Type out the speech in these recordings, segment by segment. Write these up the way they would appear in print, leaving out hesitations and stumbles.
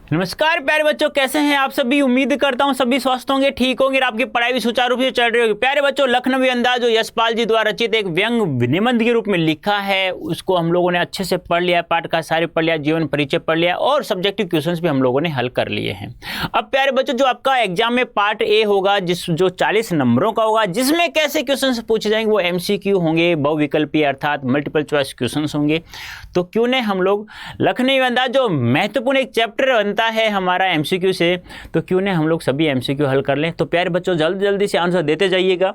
नमस्कार प्यारे बच्चों, कैसे हैं आप सभी। उम्मीद करता हूं सभी स्वस्थ होंगे, ठीक होंगे और आपकी पढ़ाई भी सुचारू रूप से चल रही होगी। प्यारे बच्चों, लखनवी अंदाज जो यशपाल जी द्वारा रचित एक व्यंग निबंध के रूप में लिखा है, उसको हम लोगों ने अच्छे से पढ़ लिया, पाठ का सारे पढ़ लिया, जीवन परिचय पढ़ लिया और सब्जेक्टिव क्वेश्चंस भी हम लोगों ने हल कर लिए हैं। अब प्यारे बच्चों, जो आपका एग्जाम में पार्ट ए होगा, जो 40 नंबरों का होगा, जिसमें कैसे क्वेश्चन पूछे जाएंगे, वो MCQ होंगे, बहुविकल्पीय अर्थात मल्टीपल चॉइस क्वेश्चन होंगे। तो क्यों नहीं हम लोग लखनवी अंदाज जो महत्वपूर्ण एक चैप्टर बनता है हमारा MCQ से, तो क्यों नहीं हम लोग सभी MCQ हल कर लें। तो प्यारे बच्चों, जल्दी जल्दी से आंसर देते जाइएगा।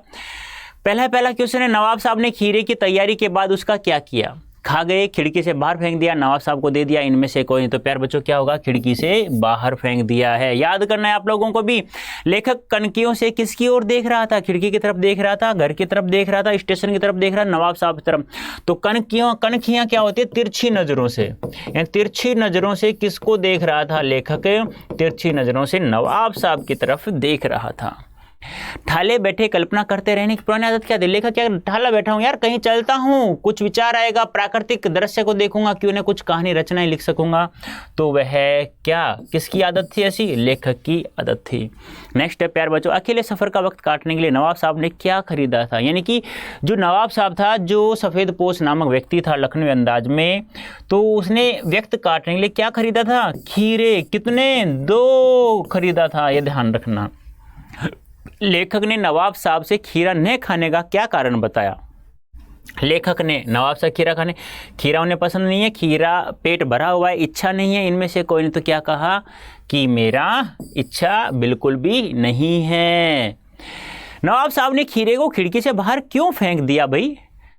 पहला क्वेश्चन है, नवाब साहब ने खीरे की तैयारी के बाद उसका क्या किया। खा गए, खिड़की से बाहर फेंक दिया, नवाब साहब को दे दिया, इनमें से कोई नहीं। तो प्यारे बच्चों क्या होगा, खिड़की से बाहर फेंक दिया है। याद करना है आप लोगों को भी। लेखक कनकियों से किसकी ओर देख रहा था, खिड़की की तरफ देख रहा था, घर की तरफ देख रहा था, स्टेशन की तरफ देख रहा था, नवाब साहब की तरफ। तो कनखियां क्या होती है, तिरछी नजरों से। यानी तिरछी नजरों से किसको देख रहा था लेखक, तिरछी नजरों से नवाब साहब की तरफ देख रहा था। ठाले बैठे कल्पना करते रहने की पुरानी आदत क्या थी। लेखक क्या, ठाला बैठा हूं यार, कहीं चलता हूं, कुछ विचार आएगा, प्राकृतिक दृश्य को देखूंगा, क्यों ना कुछ कहानी रचनाएं लिख सकूंगा। तो वह क्या, किसकी आदत थी ऐसी, लेखक की आदत थी। नेक्स्ट है प्यारे बच्चों, अकेले सफर का वक्त काटने के लिए नवाब साहब ने क्या खरीदा था। यानी कि जो नवाब साहब था, जो सफेद पोश नामक व्यक्ति था लखनवी अंदाज में, तो उसने व्यक्त काटने के लिए क्या खरीदा था, खीरे। कितने, 2 खरीदा था, यह ध्यान रखना। लेखक ने नवाब साहब से खीरा न खाने का क्या कारण बताया। लेखक ने नवाब साहब खीरा उन्हें पसंद नहीं है, खीरा पेट भरा हुआ है, इच्छा नहीं है, इनमें से कोई ने। तो क्या कहा कि मेरा इच्छा बिल्कुल भी नहीं है। नवाब साहब ने खीरे को खिड़की से बाहर क्यों फेंक दिया भाई।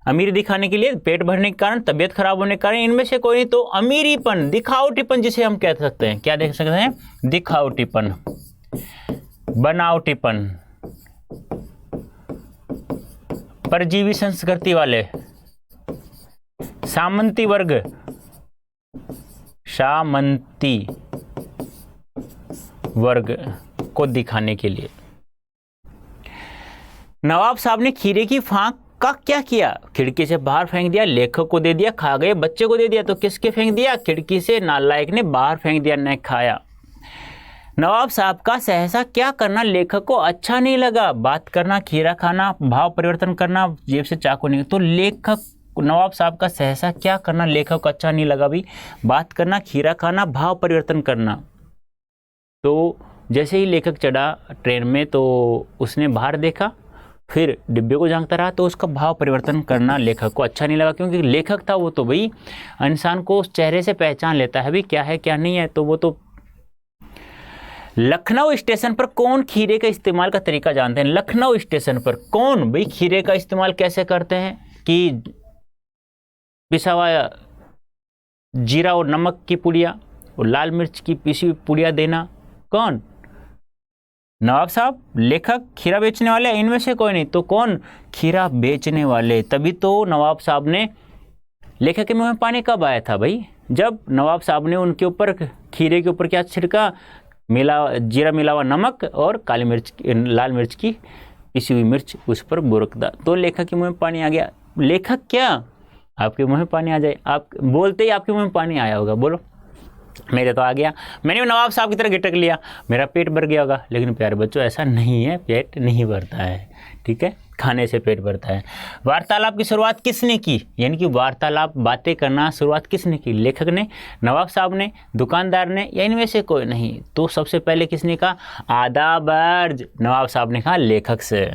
अमीरी दिखाने के लिए, पेट भरने के कारण, तबियत खराब होने के कारण, इनमें से कोई नहीं। तो अमीरीपन, दिखावटीपन जिसे हम कह सकते हैं, क्या देख सकते हैं, दिखावटीपन, बनावटीपन, परजीवी संस्कृति वाले, सामंती वर्ग, सामंती वर्ग को दिखाने के लिए। नवाब साहब ने खीरे की फांक का क्या किया, खिड़की से बाहर फेंक दिया, लेखक को दे दिया, खा गए, बच्चे को दे दिया। तो किसके फेंक दिया, खिड़की से नालायक ने बाहर फेंक दिया, न खाया। नवाब साहब का सहसा क्या करना लेखक को अच्छा नहीं लगा, बात करना, खीरा खाना, भाव परिवर्तन करना, जेब से चाकू नहीं। तो लेखक, नवाब साहब का सहसा क्या करना लेखक को अच्छा नहीं लगा भी, बात करना, खीरा खाना, भाव परिवर्तन करना। तो जैसे ही लेखक चढ़ा ट्रेन में, तो उसने बाहर देखा, फिर डिब्बे को झांकता रहा, तो उसका भाव परिवर्तन करना लेखक को अच्छा नहीं लगा। क्योंकि लेखक था वो, तो भाई इंसान को उस चेहरे से पहचान लेता है भी क्या है क्या नहीं है। तो वो तो लखनऊ स्टेशन पर कौन खीरे का इस्तेमाल का तरीका जानते हैं। लखनऊ स्टेशन पर कौन भाई खीरे का इस्तेमाल कैसे करते हैं, कि पिसा हुआ जीरा और नमक की पुड़िया और लाल मिर्च की पिसी हुई पुड़िया देना। कौन, नवाब साहब, लेखक, खीरा बेचने वाले, इनमें से कोई नहीं। तो कौन, खीरा बेचने वाले। तभी तो नवाब साहब ने, लेखक के मुंह में पानी कब आया था भाई, जब नवाब साहब ने उनके ऊपर, खीरे के ऊपर क्या छिड़का, जीरा मिला हुआ नमक और काली मिर्च, लाल मिर्च की पिसी हुई मिर्च उस पर बुरक दा। तो लेखक के मुंह में पानी आ गया। लेखक क्या, आपके मुंह में पानी आ जाए, आप बोलते ही आपके मुंह में पानी आया होगा, बोलो। मेरे तो आ गया, मैंने नवाब साहब की तरह गिटक लिया, मेरा पेट भर गया होगा। लेकिन प्यारे बच्चों, ऐसा नहीं है, पेट नहीं भरता है, ठीक है, खाने से पेट भरता है। वार्तालाप की शुरुआत किसने की, यानी कि वार्तालाप, बातें करना शुरुआत किसने की, लेखक ने, नवाब साहब ने, दुकानदार ने, या इनमें से कोई नहीं। तो सबसे पहले किसने कहा, आदाब अर्ज, नवाब साहब ने कहा लेखक से।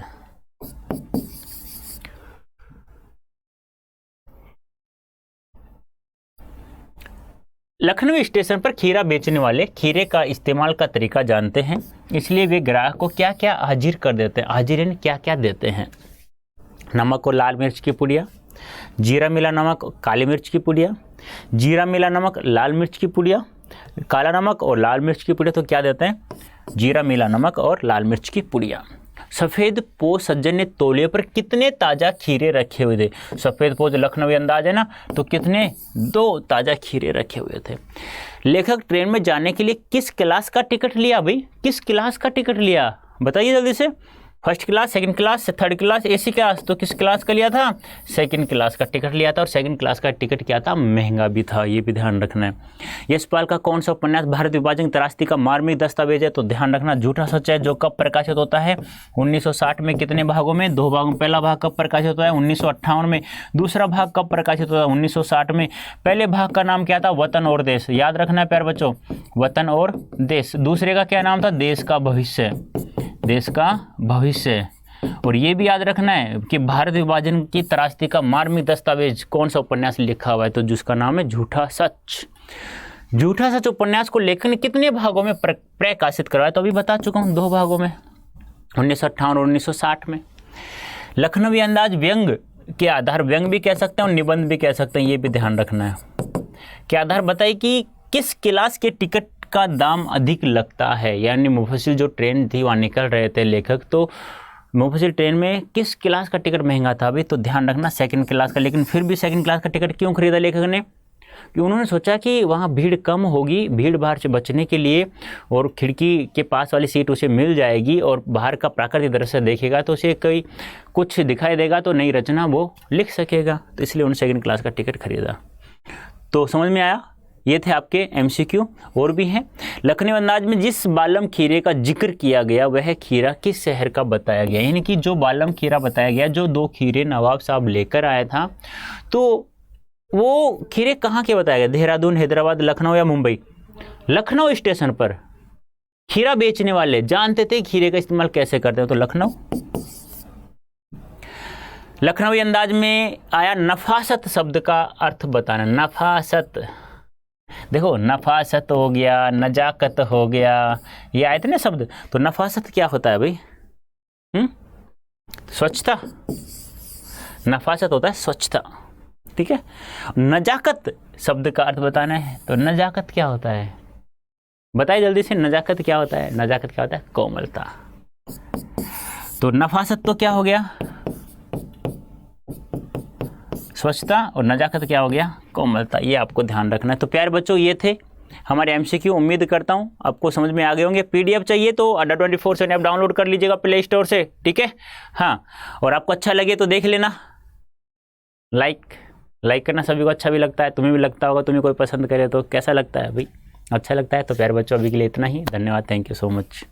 लखनऊ स्टेशन पर खीरा बेचने वाले खीरे का इस्तेमाल का तरीका जानते हैं, इसलिए वे ग्राहक को क्या क्या हाजिर कर देते हैं। हाजिर यानी क्या क्या देते हैं, नमक और लाल मिर्च की पुड़िया, जीरा मिला नमक, काली मिर्च की पुड़िया, जीरा मिला नमक, लाल मिर्च की पुड़िया, काला नमक और लाल मिर्च की पुड़िया। तो क्या देते हैं, जीरा मिला नमक और लाल मिर्च की पुड़िया। सफ़ेद पोश सज्जन ने तौलिए पर कितने ताज़ा खीरे रखे हुए थे। सफ़ेद पोश लखनवी अंदाज है ना, तो कितने, 2 ताज़ा खीरे रखे हुए थे। लेखक ट्रेन में जाने के लिए किस क्लास का टिकट लिया भाई, किस क्लास का टिकट लिया, बताइए जल्दी से। First class, second class, third class, AC class. तो किस क्लास का लिया था? सेकंड क्लास का टिकट लिया था। और सेकंड क्लास का टिकट क्या था? महंगा भी था। ये भी ध्यान रखना है। यशपाल का कौन सा उपन्यास भारत विभाजन त्रासदी का मार्मिक दस्तावेज है? तो ध्यान रखना, झूठा सच है, जो कब प्रकाशित होता है? 1960 में। कितने भागों में? 2 भागों में। पहला भाग कब प्रकाशित होता है? 1958 में। दूसरा भाग कब प्रकाशित होता है? 1960 में। पहले भाग का नाम क्या था? वतन और देश। याद रखना है प्यारे बच्चों, वतन और देश। दूसरे का क्या नाम था? देश का भविष्य। देश का भविष्य। और ये भी याद रखना है कि भारत विभाजन की त्रासदी का मार्मिक दस्तावेज कौन सा उपन्यास लिखा हुआ है? तो जिसका नाम है झूठा सच। झूठा सच उपन्यास को लेखक ने कितने भागों में प्रकाशित करवाया? तो अभी बता चुका हूँ, 2 भागों में, 1958 और 1960 में। लखनवी अंदाज व्यंग के आधार, व्यंग भी कह सकते हैं और निबंध भी कह सकते हैं, ये भी ध्यान रखना है। के आधार बताइए कि किस क्लास के टिकट का दाम अधिक लगता है? यानी मुफस्सिल जो ट्रेन थी वहाँ निकल रहे थे लेखक, तो मुफस्सिल ट्रेन में किस क्लास का टिकट महंगा था? अभी तो ध्यान रखना, सेकंड क्लास का। लेकिन फिर भी सेकंड क्लास का टिकट क्यों खरीदा लेखक ने? कि उन्होंने सोचा कि वहाँ भीड़ कम होगी, भीड़ भाड़ से बचने के लिए, और खिड़की के पास वाली सीट उसे मिल जाएगी और बाहर का प्राकृतिक दृश्य देखेगा तो उसे कोई कुछ दिखाई देगा तो नई रचना वो लिख सकेगा। तो इसलिए उन्होंने सेकंड क्लास का टिकट खरीदा। तो समझ में आया? ये थे आपके एमसीक्यू। और भी हैं। लखनवी अंदाज में जिस बालम खीरे का जिक्र किया गया वह खीरा किस शहर का बताया गया? यानी कि जो बालम खीरा बताया गया, जो 2 खीरे नवाब साहब लेकर आया था, तो वो खीरे कहाँ के बताया गया? देहरादून, हैदराबाद, लखनऊ या मुंबई? लखनऊ स्टेशन पर खीरा बेचने वाले जानते थे खीरे का इस्तेमाल कैसे करते हैं, तो लखनऊ। लखनवी अंदाज में आया नफासत शब्द का अर्थ बताना। नफासत, देखो नफासत हो गया, नजाकत हो गया, ये आए थे ना शब्द। तो नफासत क्या होता है भाई? स्वच्छता। नफासत होता है स्वच्छता, ठीक है। नजाकत शब्द का अर्थ बताना है, तो नजाकत क्या होता है? बताइए जल्दी से, नजाकत क्या होता है? नजाकत क्या होता है? कोमलता। तो नफासत तो क्या हो गया? स्वच्छता। और नजाकत क्या हो गया? कोमलता। ये आपको ध्यान रखना है। तो प्यारे बच्चों, ये थे हमारे एमसीक्यू। उम्मीद करता हूँ आपको समझ में आ गए होंगे। पीडीएफ चाहिए तो Adda24/7 ऐप डाउनलोड कर लीजिएगा प्ले स्टोर से, ठीक है। हाँ, और आपको अच्छा लगे तो देख लेना। लाइक करना सभी को अच्छा भी लगता है, तुम्हें भी लगता होगा। तुम्हें कोई पसंद करे तो कैसा लगता है भाई? अच्छा लगता है। तो प्यारे बच्चों, अभी के लिए इतना ही। धन्यवाद, थैंक यू सो मच।